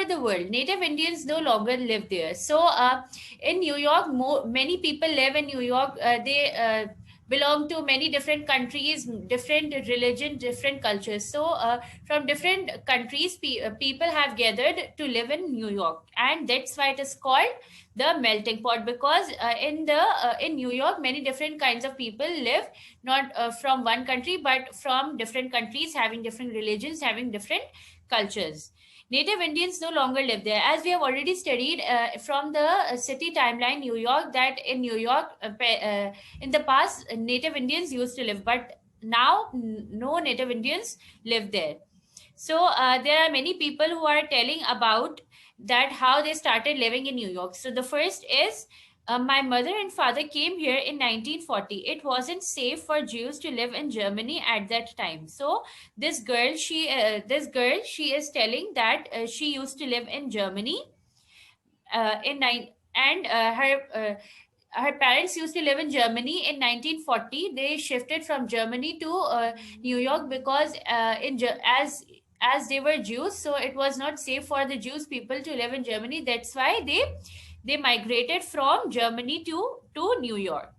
over the world, native Indians no longer live there. So in New York, many people live in New York. They belong to many different countries, different religion, different cultures. So from different countries, people have gathered to live in New York, and that's why it is called the melting pot, because in New York many different kinds of people live, not from one country but from different countries, having different religions, having different cultures. Native Indians no longer live there, as we have already studied from the city timeline New York, that in New York in the past Native Indians used to live, but now no Native Indians live there. So there are many people who are telling about that how they started living in New York. So the first is, my mother and father came here in 1940. It wasn't safe for Jews to live in Germany at that time. So this girl, she is telling that she used to live in Germany in nine and her parents used to live in Germany in 1940. They shifted from Germany to New York because as they were Jews, so it was not safe for the Jews people to live in Germany. That's why they migrated from Germany to New York.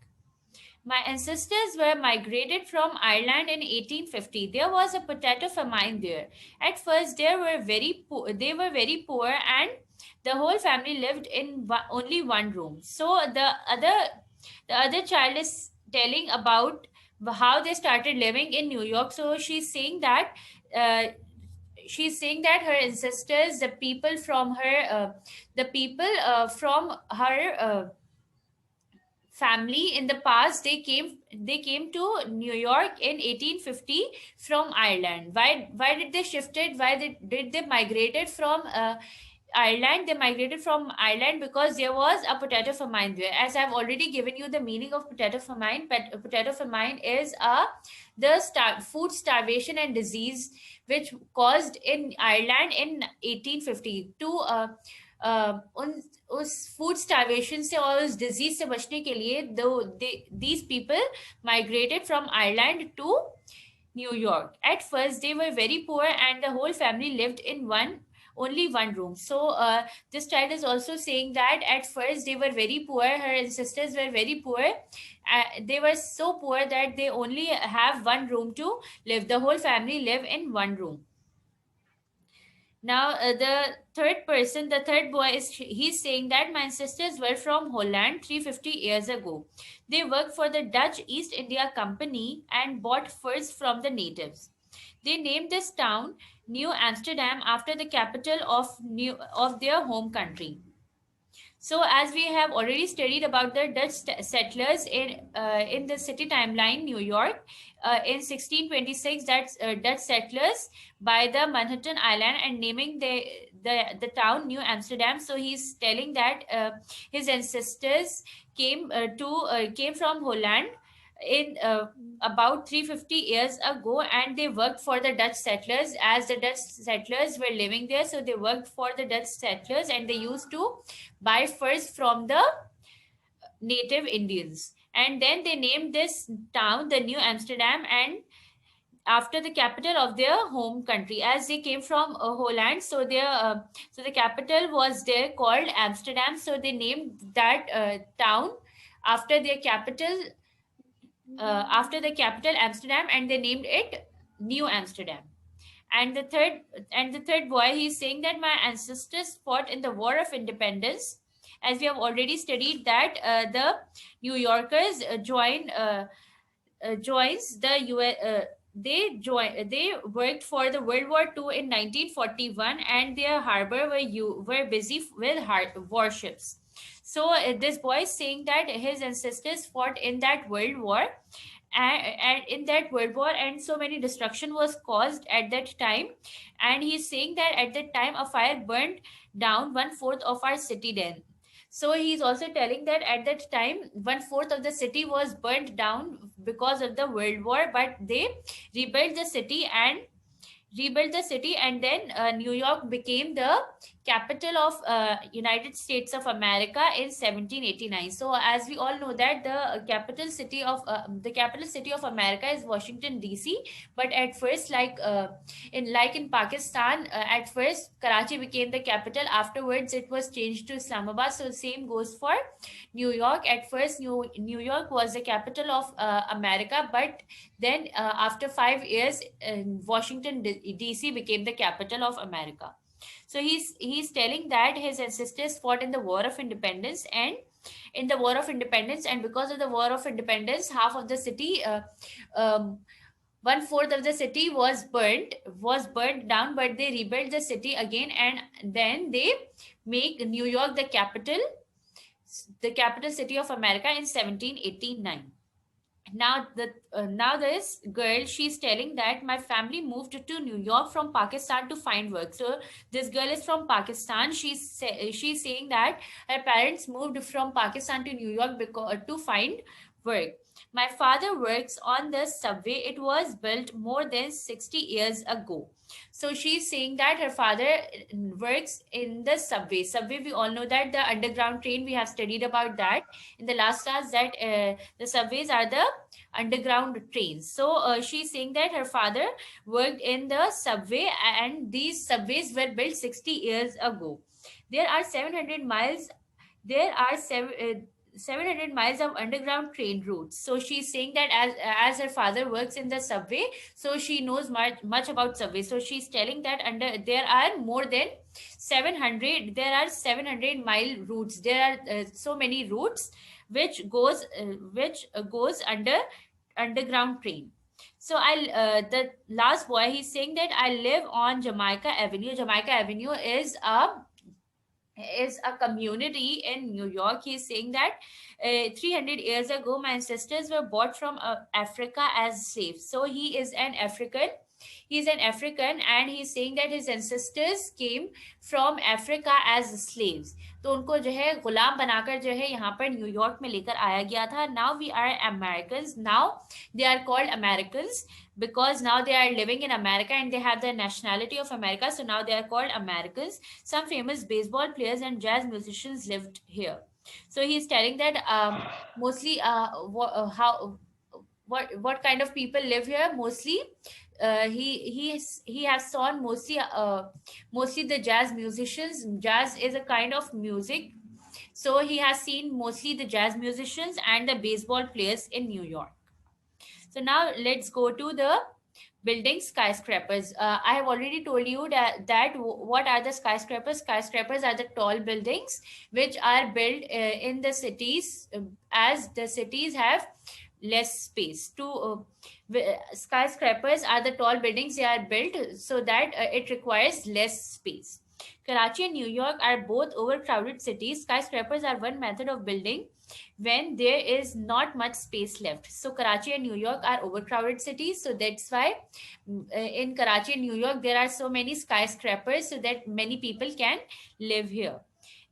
My ancestors were migrated from Ireland in 1850. There was a potato famine there. At first, they were very poor, and the whole family lived in only one room. So the other child is telling about how they started living in New York. So uh, she's saying that her ancestors, the people from her family in the past, they came to New York in 1850 from Ireland. Why did they shifted? Did they migrated from Ireland? They migrated from Ireland because there was a potato famine there. As I've already given you the meaning of potato famine, potato famine is food starvation and disease which caused in Ireland in 1850 to उस food starvation से और उस disease से बचने के लिए these people migrated from Ireland to New York. At first, they were very poor, and the whole family lived in only one room. So, this child is also saying that at first they were very poor. Her ancestors were very poor. They were so poor that they only have one room to live. The whole family live in one room. Now, the third boy he's saying that my ancestors were from Holland 350 years ago. They worked for the Dutch East India Company and bought furs from the natives. They named this town New Amsterdam after the capital of their home country. So, as we have already studied about the Dutch settlers in the city timeline, New York, in 1626, that's Dutch settlers by the Manhattan Island and naming the town New Amsterdam. So he's telling that his ancestors came from Holland in about 350 years ago, and they worked for the Dutch settlers, as the Dutch settlers were living there. So they worked for the Dutch settlers, and they used to buy furs from the native Indians. And then they named this town the New Amsterdam, and after the capital of their home country, as they came from Holland. So the capital was there called Amsterdam. So they named that town after their capital after the capital Amsterdam, and they named it New Amsterdam. And the third boy, he's saying that my ancestors fought in the War of Independence. As we have already studied that the New Yorkers joins the US. They worked for the World War II in 1941, and their harbor were busy with warships. So this boy is saying that his ancestors fought in that World War, and in that World War, and so many destruction was caused at that time. And he's saying that at that time a fire burned down 1/4 of our city then. So he's also telling that at that time 1/4 of the city was burnt down because of the World War, but they rebuilt the city, and then New York became the capital of United States of America in 1789. So as we all know that the capital city of America is Washington DC. But at first, in Pakistan, at first Karachi became the capital. Afterwards, it was changed to Islamabad. So same goes for New York. At first, New York was the capital of America, but then after 5 years, Washington DC became the capital of America. So he's telling that his ancestors fought in the War of Independence, and in the War of Independence, and because of the War of Independence, half of the city, um, one fourth of the city was burnt down, but they rebuilt the city again, and then they make New York the capital city of America in 1789. Now this girl, she's telling that my family moved to New York from Pakistan to find work. So this girl is from Pakistan. She's saying that her parents moved from Pakistan to New York because to find work. My father works on the subway. It was built more than 60 years ago. So she's saying that her father works in the subway. We all know that the underground train, we have studied about that in the last class, that the subways are the underground trains. So she's saying that her father worked in the subway, and these subways were built 60 years ago. There are 700 miles. There are 700 miles of underground train routes. So she's saying that as her father works in the subway, so she knows much about subway. So she's telling that there are more than 700 mile routes. There are so many routes which goes underground train. So the last boy, he's saying that I live on Jamaica Avenue. Jamaica Avenue is a community in New York. He's saying that 300 years ago, my ancestors were bought from Africa as slaves. So he is an African. He's an African, and he's saying that his ancestors came from Africa as slaves. तो उनको जो है गुलाम बनाकर जो है यहाँ पर New York में लेकर आया गया था. Now we are Americans. Now they are called Americans because now they are living in America and they have the nationality of America. So now they are called Americans. Some famous baseball players and jazz musicians lived here. So he's telling that mostly what kind of people live here. Mostly he has saw mostly the jazz musicians. Jazz is a kind of music. So he has seen mostly the jazz musicians and the baseball players in New York. So now let's go to the building skyscrapers. I have already told you that what are the skyscrapers. Skyscrapers are the tall buildings which are built in the cities, as the cities have less space to skyscrapers are the tall buildings. They are built so that it requires less space. Karachi and New York are both overcrowded cities. Skyscrapers are one method of building when there is not much space left. So Karachi and New York are overcrowded cities. So that's why in Karachi and New York there are so many skyscrapers so that many people can live here.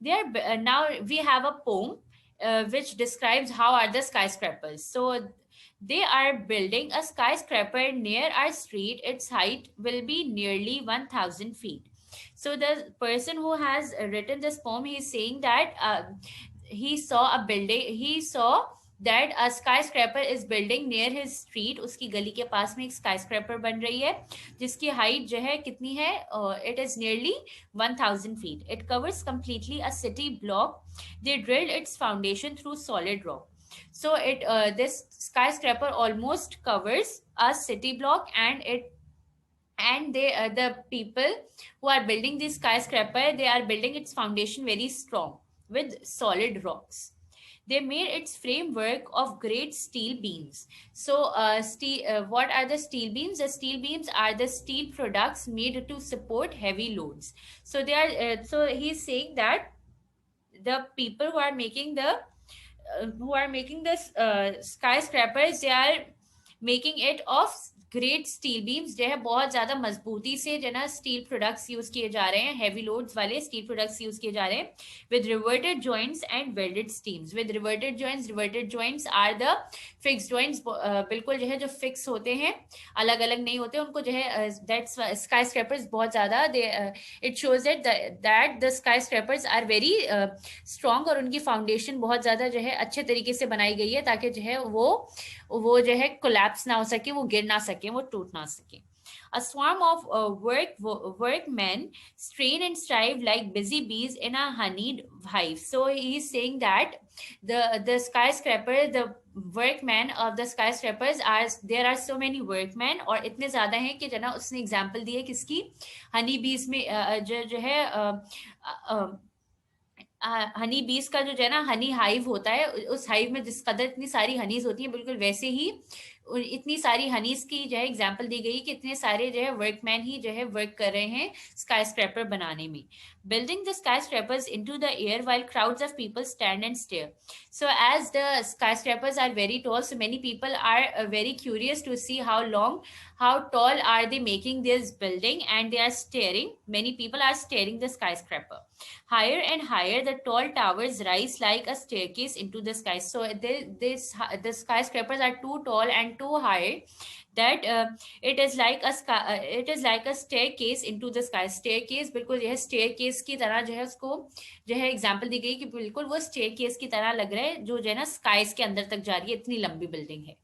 Now we have a poem which describes how are the skyscrapers. So they are building a skyscraper near our street. Its height will be nearly 1,000 feet. So the person who has written this poem, he is saying that he saw that a skyscraper is building near his street. उसकी गली के पास में एक skyscraper बन रही है जिसकी height जो है कितनी है? It is nearly 1,000 feet. It covers completely a city block. They drilled its foundation through solid rock. So this skyscraper almost covers a city block, and the people who are building this skyscraper, they are building its foundation very strong with solid rocks. They made its framework of great steel beams. So what are the steel beams? The steel beams are the steel products made to support heavy loads. So they are so he's saying that the people who are making the skyscrapers, they are making it of great steel beams जो है बहुत ज्यादा मजबूती से जो है ना steel products use किए जा रहे हैं, हैवी लोड्स वाले स्टील प्रोडक्ट्स यूज किए जा रहे हैं with riveted joints and welded steams. With riveted joints are the fix joints, बिल्कुल जो है जो फिक्स होते हैं, अलग अलग नहीं होते उनको जो है, दैट्स स्काई स्क्रैपर्स बहुत ज्यादा they, it shows that the sky scrapers are very strong, और उनकी फाउंडेशन बहुत ज्यादा जो है अच्छे तरीके से बनाई गई है ताकि जो है वो जो है कोलैप्स ना हो सके, वो गिर ना सके, वो टूट ना सके। A swarm of workmen strain and strive like busy bees in a honeyed hive. So he is saying that the skyscraper, the workmen of the skyscrapers are, there are so many workmen, और इतने ज्यादा हैं कि जना उसने example दी है किसकी, हनी बीज में, जो है हनी बीज का जो है ना हनी हाइव होता है, उस हाइव में जिस कदर इतनी सारी हनीज होती हैं, बिल्कुल वैसे ही इतनी सारी हनीज की जो है एग्जांपल दी गई कि इतने सारे जो है वर्कमैन ही जो है वर्क कर रहे हैं स्काई स्क्रैपर बनाने में। Building the sky scrapers into the air while crowds of people stand and stare. So as the skyscrapers are very tall, so many people are very curious to see how tall are they making this building, and they are staring. Many people are staring the skyscraper. Higher and higher, the tall towers rise like a staircase into the sky. So the skyscrapers are too tall and too high that it is like a staircase into the sky. Staircase बिल्कुल यह staircase की तरह जो है उसको जो है example दी गई कि बिल्कुल वो स्टेयरकेस की तरह लग रहा है, जो है ना स्काईज के अंदर तक जा रही है, इतनी लंबी बिल्डिंग है।